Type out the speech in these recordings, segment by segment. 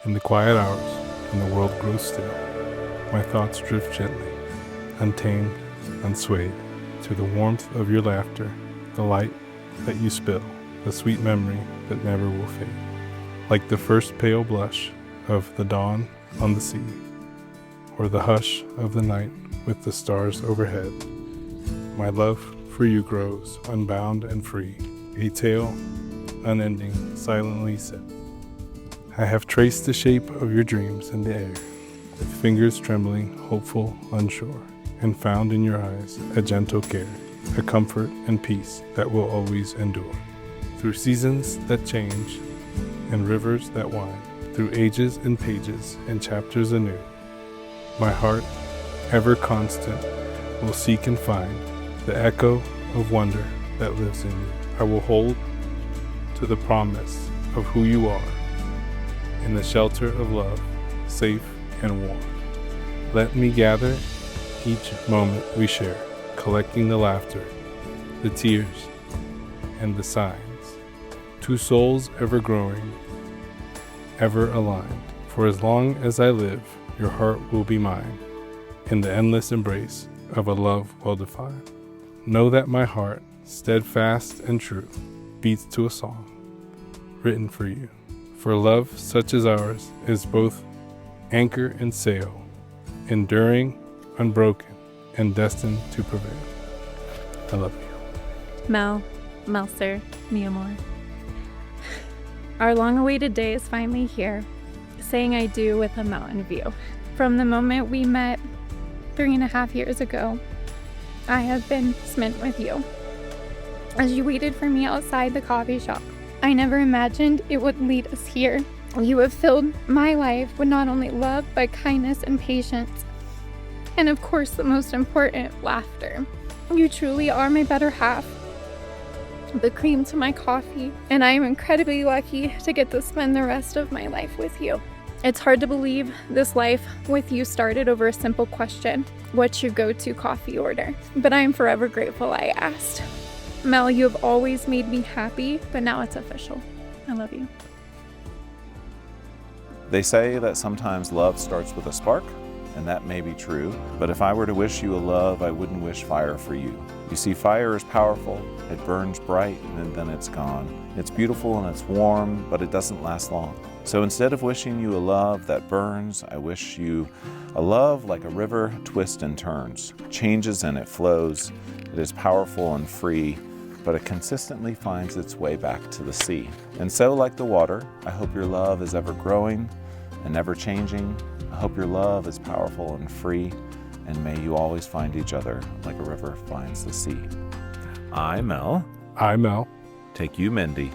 In the quiet hours, when the world grows still, my thoughts drift gently, untamed, unswayed, to the warmth of your laughter, the light that you spill, the sweet memory that never will fade. Like the first pale blush of the dawn on the sea, or the hush of the night with the stars overhead, my love for you grows unbound and free, a tale unending, silently said. I have traced the shape of your dreams in the air, with fingers trembling, hopeful, unsure, and found in your eyes a gentle care, a comfort and peace that will always endure. Through seasons that change and rivers that wind, through ages and pages and chapters anew, my heart, ever constant, will seek and find the echo of wonder that lives in you. I will hold to the promise of who you are, in the shelter of love, safe and warm. Let me gather each moment we share, collecting the laughter, the tears, and the signs. Two souls ever growing, ever aligned. For as long as I live, your heart will be mine, in the endless embrace of a love well-defined. Know that my heart, steadfast and true, beats to a song written for you. For love such as ours is both anchor and sail, enduring, unbroken, and destined to prevail. I love you. Mel, sir, mi amor. Our long-awaited day is finally here, saying I do with a mountain view. From the moment we met 3.5 years ago, I have been smitten with you. As you waited for me outside the coffee shop, I never imagined it would lead us here. You have filled my life with not only love, but kindness and patience. And of course, the most important, laughter. You truly are my better half, the cream to my coffee, and I am incredibly lucky to get to spend the rest of my life with you. It's hard to believe this life with you started over a simple question: what's your go-to coffee order? But I am forever grateful I asked. Mel, you have always made me happy, but now it's official. I love you. They say that sometimes love starts with a spark, and that may be true, but if I were to wish you a love, I wouldn't wish fire for you. You see, fire is powerful, it burns bright, and then it's gone. It's beautiful and it's warm, but it doesn't last long. So instead of wishing you a love that burns, I wish you a love like a river twists and turns, changes and it flows. It is powerful and free, but it consistently finds its way back to the sea. And so, like the water, I hope your love is ever growing and never changing. I hope your love is powerful and free, and may you always find each other like a river finds the sea. I, Mel, take you, Mindy,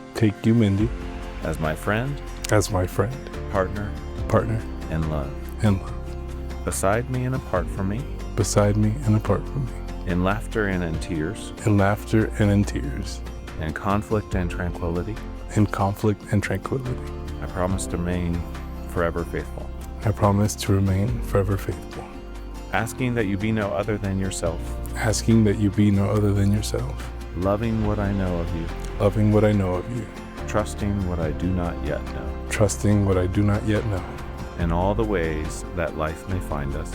as my friend, partner, and love. Beside me and apart from me, in laughter and in tears, in conflict and tranquility, I promise to remain forever faithful. Asking that you be no other than yourself. Loving what I know of you. Trusting what I do not yet know. In all the ways that life may find us.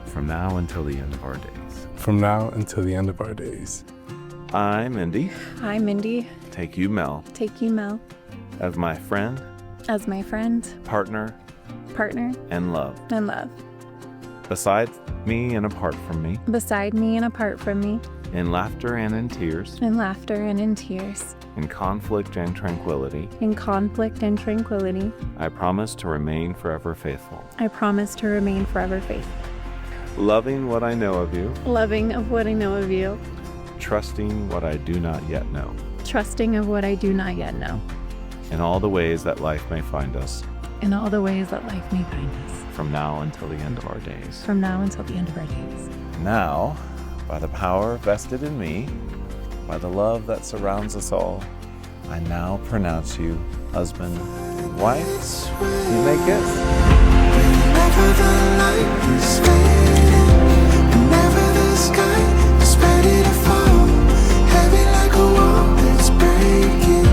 From now until the end of our days. I, Mindy. Take you, Mel. As my friend. Partner. And love. Beside me and apart from me. In laughter and in tears. In conflict and tranquility. I promise to remain forever faithful. Loving what I know of you. Trusting what I do not yet know. In all the ways that life may find us. From now until the end of our days. Now, by the power vested in me, by the love that surrounds us all, I now pronounce you husband and wife. You may kiss. Whenever the light is fading, whenever the sky is ready to fall, heavy like a wall that's breaking.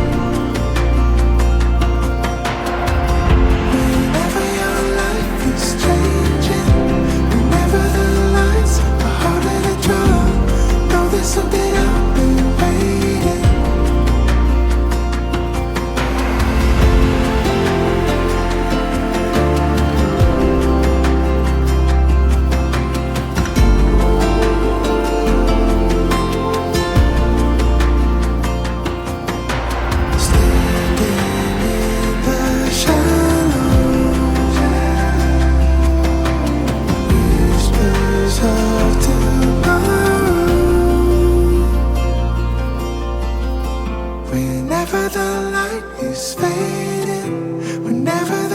Whenever the light is fading, whenever